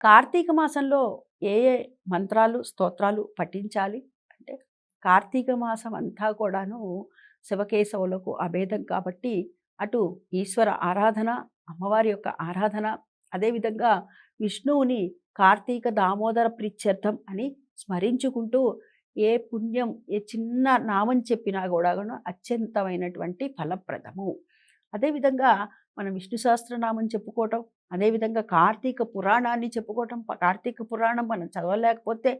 కార్తీక మాసంలో ఏ ఏ మంత్రాలు, స్తోత్రాలు పఠించాలి అంటే, కార్తీక మాసం అంతా కూడాను శివకేశవులకు అభేదం కాబట్టి, అటు ఈశ్వర ఆరాధన, అమ్మవారి యొక్క ఆరాధన, అదేవిధంగా విష్ణువుని కార్తీక దామోదర ప్రీత్యర్థం అని స్మరించుకుంటూ, ఏ పుణ్యం, ఏ చిన్న నామం చెప్పినా కూడాను అత్యంతమైనటువంటి ఫలప్రదము. అదేవిధంగా మనం విష్ణు సహస్రనామం చెప్పుకోవటం, అదేవిధంగా కార్తీక పురాణాన్ని చెప్పుకోవటం, కార్తీక పురాణం మనం చదవలేకపోతే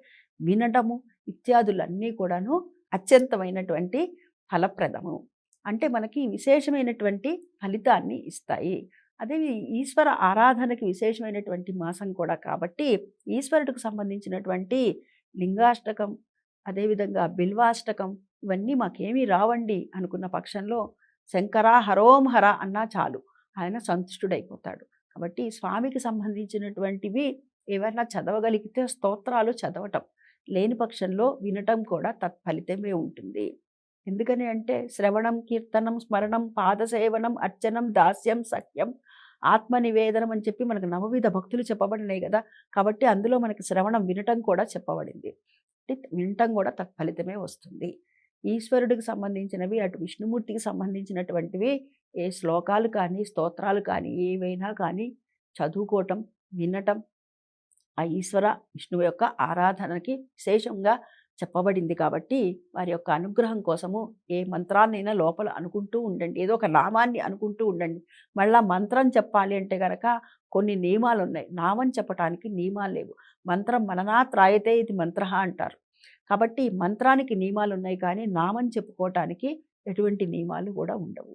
వినటము ఇత్యాదులన్నీ కూడాను అత్యంతమైనటువంటి ఫలప్రదము. అంటే మనకి విశేషమైనటువంటి ఫలితాన్ని ఇస్తాయి. అదే ఈశ్వర ఆరాధనకి విశేషమైనటువంటి మాసం కూడా కాబట్టి, ఈశ్వరుడికి సంబంధించినటువంటి లింగాష్టకం, అదేవిధంగా బిల్వాష్టకం ఇవన్నీ మాకేమీ రావండి అనుకున్న పక్షంలో శంకరా హరోం హర అన్నా చాలు, ఆయన సంతుష్టుడైపోతాడు. కాబట్టి స్వామికి సంబంధించినటువంటివి ఏవైనా చదవగలిగితే స్తోత్రాలు చదవటం, లేని పక్షంలో వినటం కూడా తత్ఫలితమే ఉంటుంది. ఎందుకని అంటే శ్రవణం, కీర్తనం, స్మరణం, పాదసేవనం, అర్చనం, దాస్యం, సఖ్యం, ఆత్మనివేదనం అని చెప్పి మనకు నవవిధ భక్తులు చెప్పబడినాయి కదా. కాబట్టి అందులో మనకి శ్రవణం, వినటం కూడా చెప్పబడింది. వినటం కూడా తత్ఫలితమే వస్తుంది. ఈశ్వరుడికి సంబంధించినవి, అటు విష్ణుమూర్తికి సంబంధించినటువంటివి ఏ శ్లోకాలు కానీ, స్తోత్రాలు కానీ ఏవైనా కానీ చదువుకోవటం, వినటం ఆ ఈశ్వర విష్ణువు యొక్క ఆరాధనకి విశేషంగా చెప్పబడింది. కాబట్టి వారి యొక్క అనుగ్రహం కోసము ఏ మంత్రాన్నైనా లోపల అనుకుంటూ ఉండండి, ఏదో ఒక నామాన్ని అనుకుంటూ ఉండండి. మళ్ళా మంత్రం చెప్పాలి అంటే గనక కొన్ని నియమాలు ఉన్నాయి. నామం చెప్పటానికి నియమాలు లేవు. మంత్రం మననాత్ రాయతే ఇది మంత్ర అంటారు. కాబట్టి మంత్రానికి నియమాలు ఉన్నాయి కానీ నామం చెప్పుకోవటానికి ఎటువంటి నియమాలు కూడా ఉండవు.